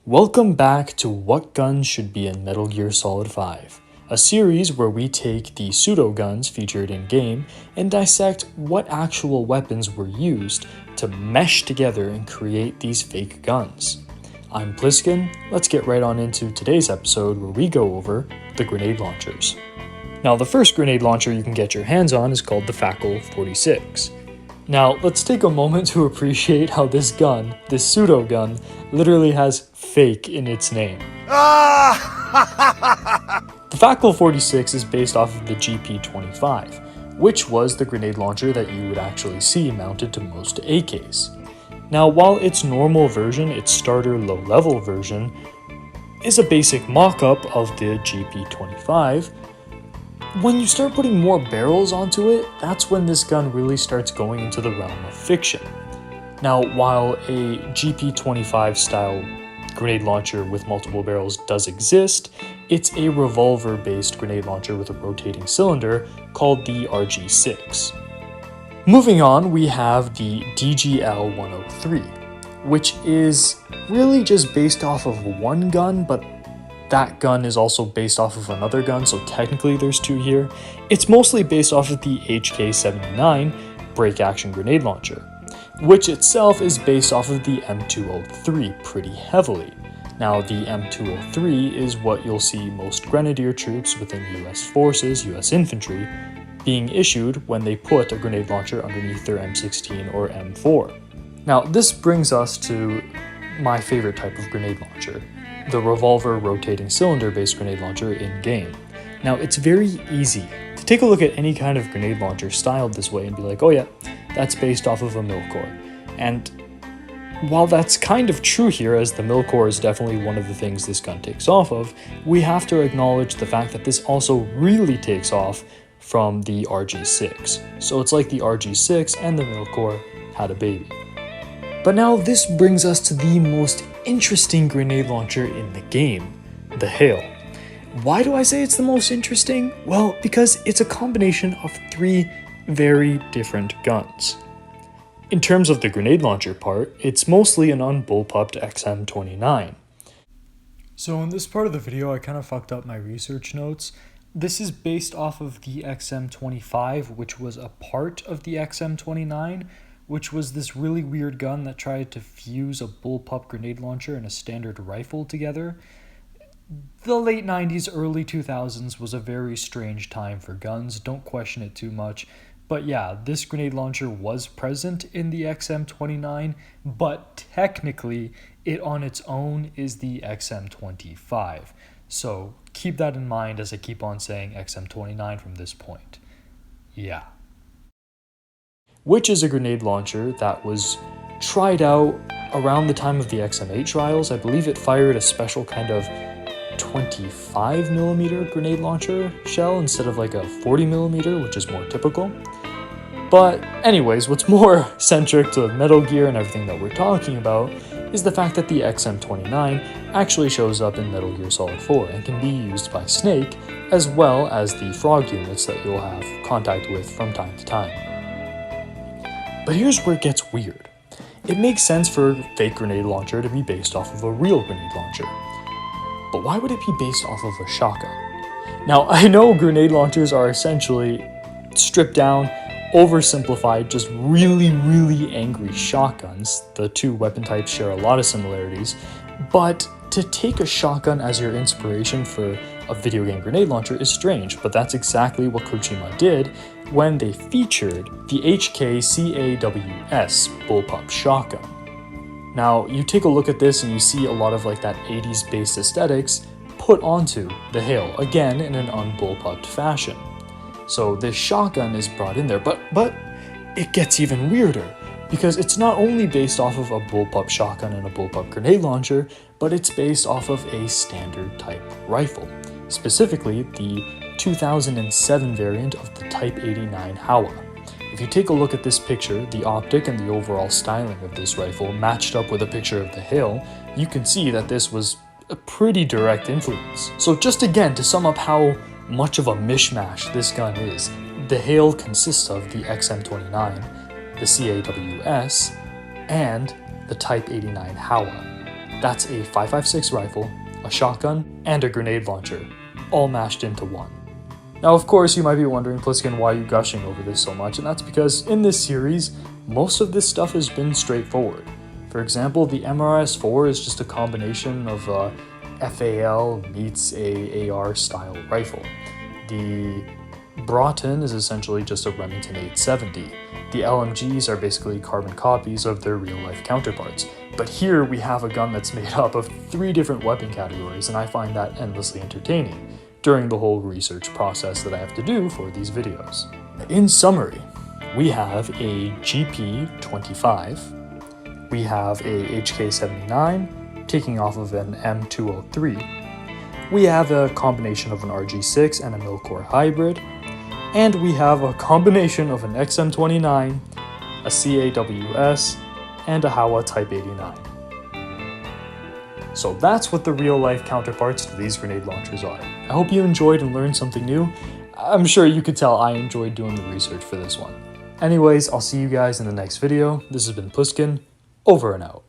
Welcome back to What Guns Should Be in Metal Gear Solid 5, a series where we take the pseudo-guns featured in-game and dissect what actual weapons were used to mesh together and create these fake guns. I'm Pliskin. Let's get right on into today's episode where we go over the grenade launchers. Now, the first grenade launcher you can get your hands on is called the Fackel 46. Now, let's take a moment to appreciate how this gun, this pseudo-gun, literally has fake in its name. The Fackel 46 is based off of the GP25, which was the grenade launcher that you would actually see mounted to most AKs. Now, while its normal version, its starter low-level version, is a basic mock-up of the GP25, when you start putting more barrels onto it, that's when this gun really starts going into the realm of fiction. Now, while a GP25 style grenade launcher with multiple barrels does exist, it's a revolver based grenade launcher with a rotating cylinder called the RG6. Moving on, we have the DGL-103, which is really just based off of one gun, but that gun is also based off of another gun, so technically there's two here. It's mostly based off of the HK79 break-action grenade launcher, which itself is based off of the M203 pretty heavily. Now, the M203 is what you'll see most grenadier troops within US forces, US infantry, being issued when they put a grenade launcher underneath their M16 or M4. Now, this brings us to my favorite type of grenade launcher, the revolver rotating cylinder based grenade launcher in-game. Now, it's very easy to take a look at any kind of grenade launcher styled this way and be like, oh yeah, that's based off of a Milcore. And while that's kind of true here, as the Milcore is definitely one of the things this gun takes off of, we have to acknowledge the fact that this also really takes off from the RG6. So it's like the RG6 and the Milcore had a baby. But now this brings us to the most interesting grenade launcher in the game, the Hale. Why do I say it's the most interesting? Well, because it's a combination of three very different guns. In terms of the grenade launcher part, it's mostly an unbullpupped XM29. So in this part of the video, I kind of fucked up my research notes. This is based off of the XM25, which was a part of the XM29, which was this really weird gun that tried to fuse a bullpup grenade launcher and a standard rifle together. The late 90s, early 2000s was a very strange time for guns, don't question it too much. But yeah, this grenade launcher was present in the XM29, but technically it on its own is the XM25. So keep that in mind as I keep on saying XM29 from this point. Yeah. Which is a grenade launcher that was tried out around the time of the XM8 trials. I believe it fired a special kind of 25mm grenade launcher shell instead of like a 40mm, which is more typical. But anyways, what's more centric to Metal Gear and everything that we're talking about is the fact that the XM29 actually shows up in Metal Gear Solid 4 and can be used by Snake, as well as the frog units that you'll have contact with from time to time. But here's where it gets weird. It makes sense for a fake grenade launcher to be based off of a real grenade launcher. But why would it be based off of a shotgun? Now, I know grenade launchers are essentially stripped down, oversimplified, just really, really angry shotguns. The two weapon types share a lot of similarities. But to take a shotgun as your inspiration for a video game grenade launcher is strange, but that's exactly what Kojima did when they featured the HK79 bullpup shotgun. Now, you take a look at this and you see a lot of like that 80s based aesthetics put onto the Hale, again in an unbullpupped fashion. So this shotgun is brought in there, but it gets even weirder, because it's not only based off of a bullpup shotgun and a bullpup grenade launcher, but it's based off of a standard type rifle, specifically the 2007 variant of the Type 89 Hawa. If you take a look at this picture, the optic and the overall styling of this rifle matched up with a picture of the Hale, you can see that this was a pretty direct influence. So just again, to sum up how much of a mishmash this gun is, the Hale consists of the XM29, the CAWS, and the Type 89 Hawa. That's a 5.56 rifle, a shotgun, and a grenade launcher, all mashed into one. Now, of course, you might be wondering, Pliskin, why are you gushing over this so much? And that's because in this series, most of this stuff has been straightforward. For example, the MRS-4 is just a combination of a FAL meets a AR style rifle. The Broughton is essentially just a Remington 870. The LMGs are basically carbon copies of their real-life counterparts. But here we have a gun that's made up of 3 different weapon categories, and I find that endlessly entertaining during the whole research process that I have to do for these videos. In summary, we have a GP25, we have a HK79 taking off of an M203, we have a combination of an RG6 and a Milcore hybrid, and we have a combination of an XM29, a CAWS, and a Hawa Type 89. So that's what the real-life counterparts to these grenade launchers are. I hope you enjoyed and learned something new. I'm sure you could tell I enjoyed doing the research for this one. Anyways, I'll see you guys in the next video. This has been Pliskin, over and out.